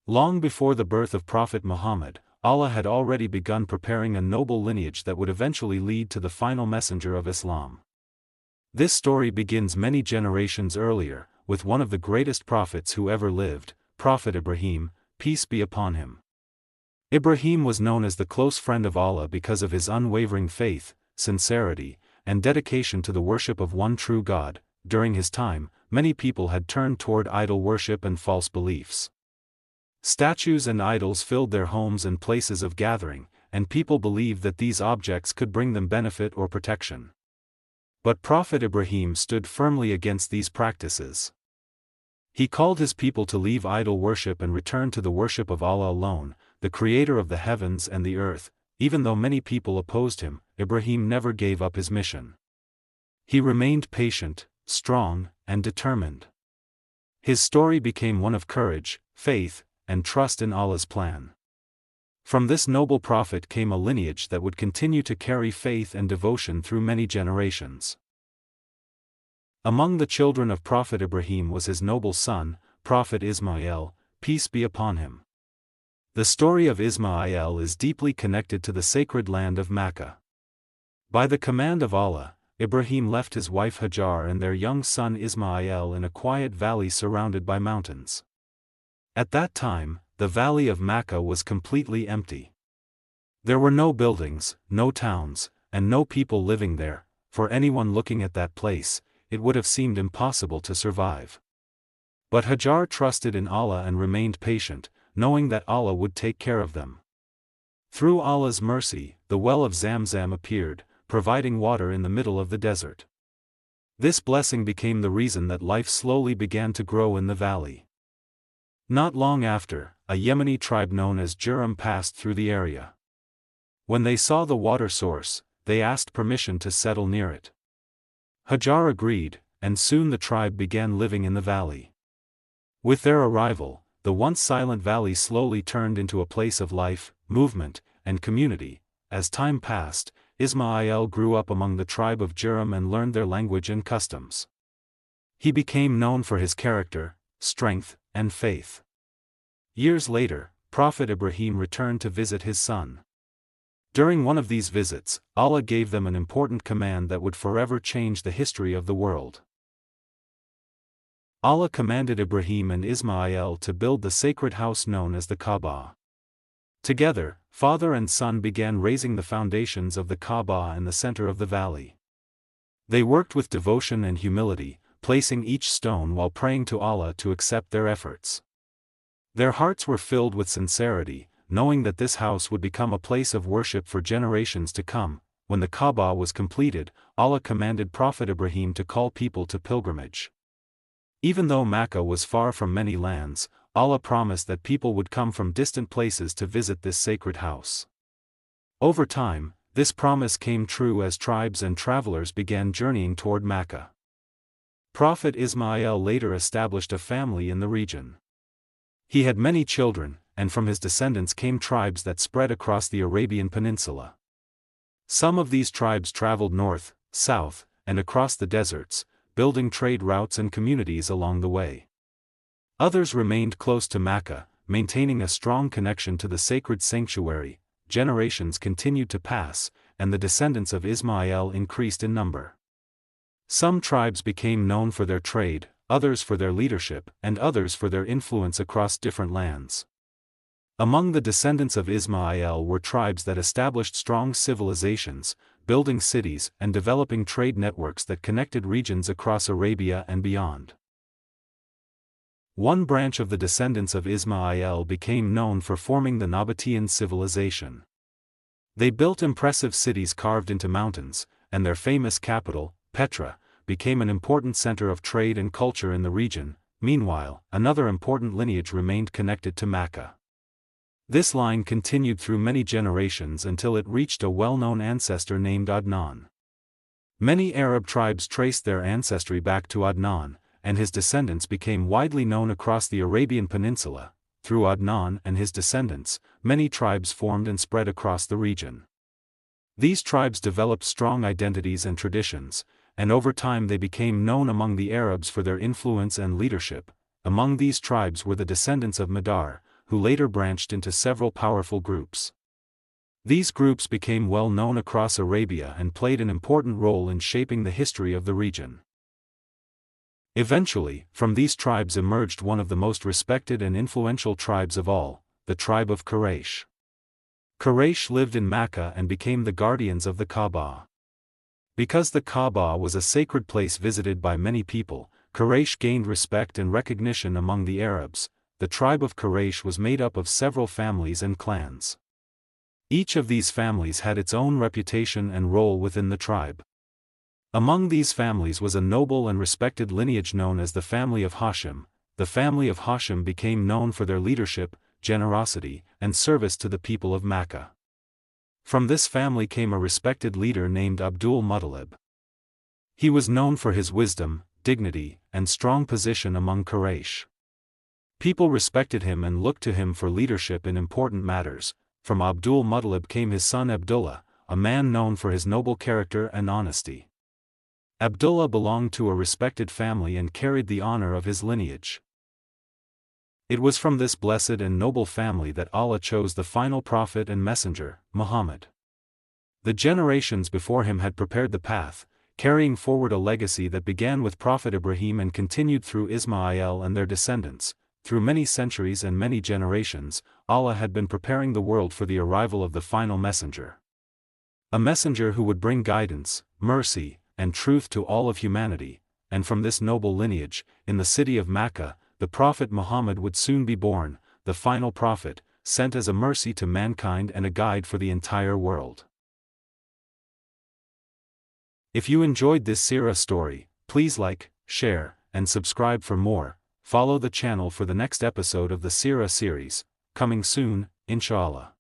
Long before the birth of Prophet Muhammad, Allah had already begun preparing a noble lineage that would eventually lead to the final messenger of Islam. This story begins many generations earlier, with one of the greatest prophets who ever lived, Prophet Ibrahim, peace be upon him. Ibrahim was known as the close friend of Allah because of his unwavering faith, sincerity, and dedication to the worship of one true God. During his time, many people had turned toward idol worship and false beliefs. Statues and idols filled their homes and places of gathering, and people believed that these objects could bring them benefit or protection. But Prophet Ibrahim stood firmly against these practices. He called his people to leave idol worship and return to the worship of Allah alone, the creator of the heavens and the earth. Even though many people opposed him, Ibrahim never gave up his mission. He remained patient, strong, and determined. His story became one of courage, faith, and trust in Allah's plan. From this noble prophet came a lineage that would continue to carry faith and devotion through many generations. Among the children of Prophet Ibrahim was his noble son, Prophet Ismail, peace be upon him. The story of Ismail is deeply connected to the sacred land of Mecca. By the command of Allah, Ibrahim left his wife Hajar and their young son Ismail in a quiet valley surrounded by mountains. At that time, the valley of Mecca was completely empty. There were no buildings, no towns, and no people living there. For anyone looking at that place, it would have seemed impossible to survive. But Hajar trusted in Allah and remained patient, knowing that Allah would take care of them. Through Allah's mercy, the well of Zamzam appeared, providing water in the middle of the desert. This blessing became the reason that life slowly began to grow in the valley. Not long after, a Yemeni tribe known as Jurum passed through the area. When they saw the water source, they asked permission to settle near it. Hajar agreed, and soon the tribe began living in the valley. With their arrival, the once silent valley slowly turned into a place of life, movement, and community. As time passed, Ismail grew up among the tribe of Jurum and learned their language and customs. He became known for his character, strength, and faith. Years later, Prophet Ibrahim returned to visit his son. During one of these visits, Allah gave them an important command that would forever change the history of the world. Allah commanded Ibrahim and Ismail to build the sacred house known as the Kaaba. Together, father and son began raising the foundations of the Kaaba in the center of the valley. They worked with devotion and humility, placing each stone while praying to Allah to accept their efforts. Their hearts were filled with sincerity, knowing that this house would become a place of worship for generations to come. When the Kaaba was completed, Allah commanded Prophet Ibrahim to call people to pilgrimage. Even though Mecca was far from many lands, Allah promised that people would come from distant places to visit this sacred house. Over time, this promise came true as tribes and travelers began journeying toward Mecca. Prophet Ismail later established a family in the region. He had many children, and from his descendants came tribes that spread across the Arabian Peninsula. Some of these tribes traveled north, south, and across the deserts, building trade routes and communities along the way. Others remained close to Mecca, maintaining a strong connection to the sacred sanctuary. Generations continued to pass, and the descendants of Ismail increased in number. Some tribes became known for their trade, others for their leadership, and others for their influence across different lands. Among the descendants of Ismail were tribes that established strong civilizations, building cities and developing trade networks that connected regions across Arabia and beyond. One branch of the descendants of Ismail became known for forming the Nabatean civilization. They built impressive cities carved into mountains, and their famous capital, Petra, became an important center of trade and culture in the region. Meanwhile, another important lineage remained connected to Mecca. This line continued through many generations until it reached a well-known ancestor named Adnan. Many Arab tribes traced their ancestry back to Adnan, and his descendants became widely known across the Arabian Peninsula. Through Adnan and his descendants, many tribes formed and spread across the region. These tribes developed strong identities and traditions, and over time they became known among the Arabs for their influence and leadership. Among these tribes were the descendants of Madar, who later branched into several powerful groups. These groups became well known across Arabia and played an important role in shaping the history of the region. Eventually, from these tribes emerged one of the most respected and influential tribes of all, the tribe of Quraysh. Quraysh lived in Mecca and became the guardians of the Kaaba. Because the Kaaba was a sacred place visited by many people, Quraysh gained respect and recognition among the Arabs. The tribe of Quraysh was made up of several families and clans. Each of these families had its own reputation and role within the tribe. Among these families was a noble and respected lineage known as the family of Hashim. The family of Hashim became known for their leadership, generosity, and service to the people of Mecca. From this family came a respected leader named Abdul Muttalib. He was known for his wisdom, dignity, and strong position among Quraysh. People respected him and looked to him for leadership in important matters. From Abdul Muttalib came his son Abdullah, a man known for his noble character and honesty. Abdullah belonged to a respected family and carried the honor of his lineage. It was from this blessed and noble family that Allah chose the final prophet and messenger, Muhammad. The generations before him had prepared the path, carrying forward a legacy that began with Prophet Ibrahim and continued through Ismail and their descendants. Through many centuries and many generations, Allah had been preparing the world for the arrival of the final messenger. A messenger who would bring guidance, mercy, and truth to all of humanity, and from this noble lineage, in the city of Mecca, the Prophet Muhammad would soon be born, the final prophet, sent as a mercy to mankind and a guide for the entire world. If you enjoyed this seerah story, please like, share, and subscribe for more. Follow the channel for the next episode of the seerah series, coming soon, inshallah.